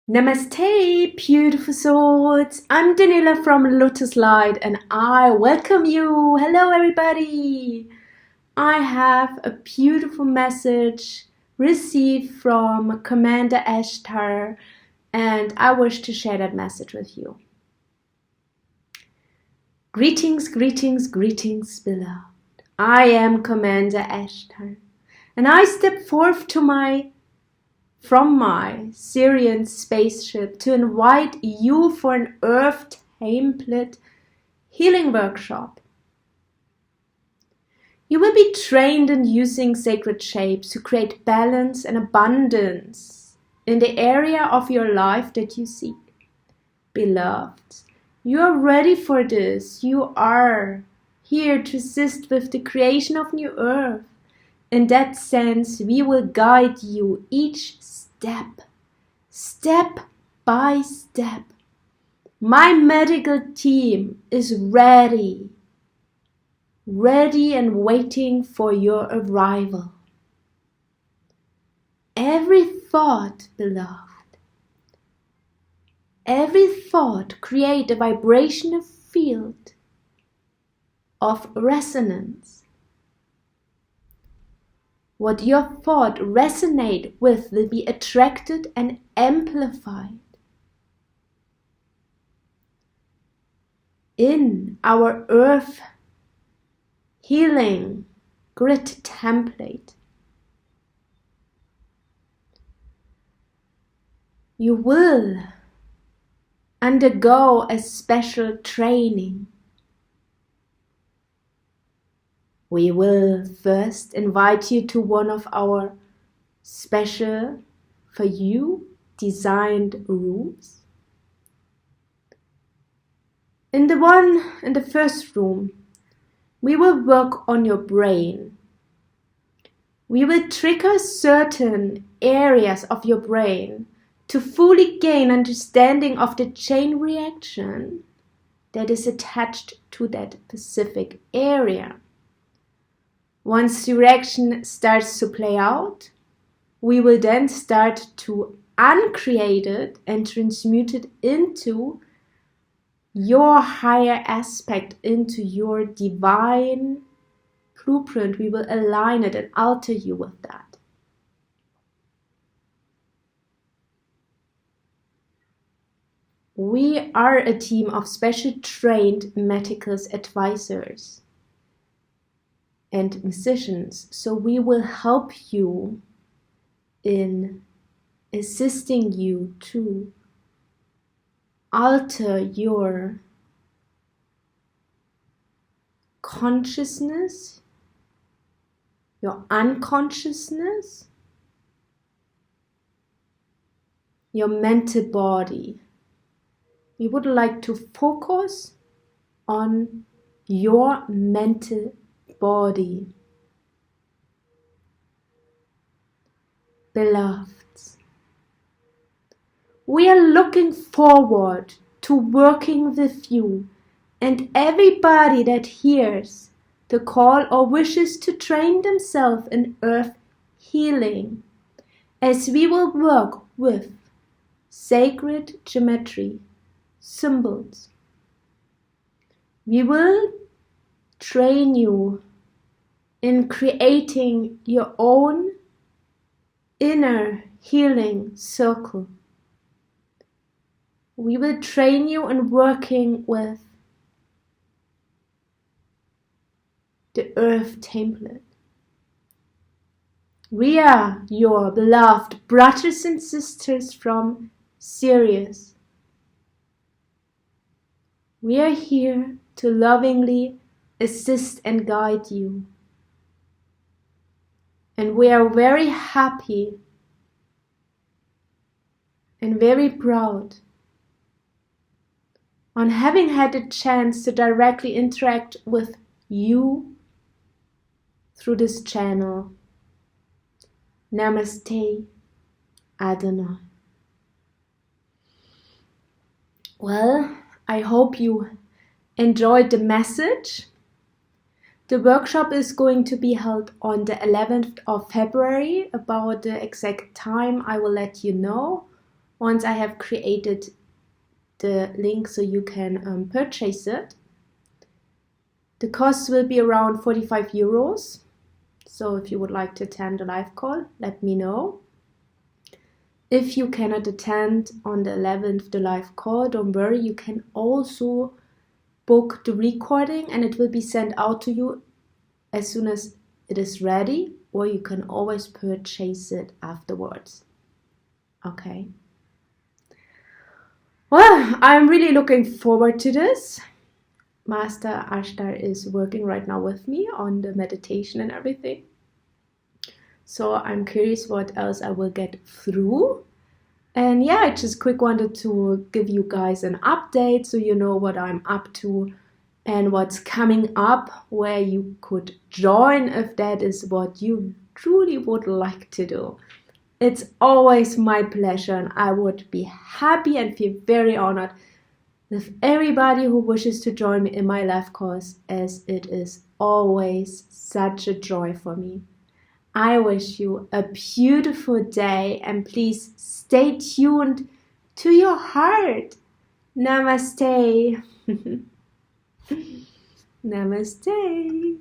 Namaste, beautiful souls. I'm Daniela from Lotus Light and I welcome you. Hello, everybody. I have a beautiful message received from Commander Ashtar and I wish to share that message with you. Greetings, greetings, greetings, beloved. I am Commander Ashtar and I step forth from my Sirian Spaceship to invite you for an Earth template healing workshop. You will be trained in using sacred shapes to create balance and abundance in the area of your life that you seek. Beloved, you are ready for this. You are here to assist with the creation of new Earth. In that sense, we will guide you each step by step. My medical team is ready and waiting for your arrival. Every thought, beloved, every thought creates a vibrational field of resonance. What your thought resonates with will be attracted and amplified. In our Earth healing grid template, you will undergo a special training. We will first invite you to one of our special for you designed rooms. In the first room, we will work on your brain. We will trigger certain areas of your brain to fully gain understanding of the chain reaction that is attached to that specific area. Once the reaction starts to play out, we will then start to uncreate it and transmute it into your higher aspect, into your divine blueprint. We will align it and alter you with that. We are a team of special trained medical advisors and musicians, so we will help you in assisting you to alter your consciousness, your unconsciousness, your mental body. We would like to focus on your mental body. Beloveds, we are looking forward to working with you and everybody that hears the call or wishes to train themselves in earth healing, as we will work with sacred geometry, symbols. We will train you in creating your own inner healing circle. We will train you in working with the earth template. We are your beloved brothers and sisters from Sirius. We are here to lovingly assist and guide you. And we are very happy and very proud on having had the chance to directly interact with you through this channel. Namaste, Adonai. Well, I hope you enjoyed the message. The workshop is going to be held on the 11th of February. About the exact time I will let you know. once I have created the link so you can purchase it. The cost will be around 45 euros. So if you would like to attend the live call, let me know. If you cannot attend on the 11th the live call, don't worry, you can also book the recording and it will be sent out to you as soon as it is ready, or you can always purchase it afterwards. Okay. Well, I'm really looking forward to this. Master Ashtar is working right now with me on the meditation and everything. So I'm curious what else I will get through. And yeah, I just quick wanted to give you guys an update so you know what I'm up to and what's coming up, where you could join if that is what you truly would like to do. It's always my pleasure, and I would be happy and feel very honored with everybody who wishes to join me in my live course, as it is always such a joy for me. I wish you a beautiful day, and please stay tuned to your heart. Namaste. Namaste.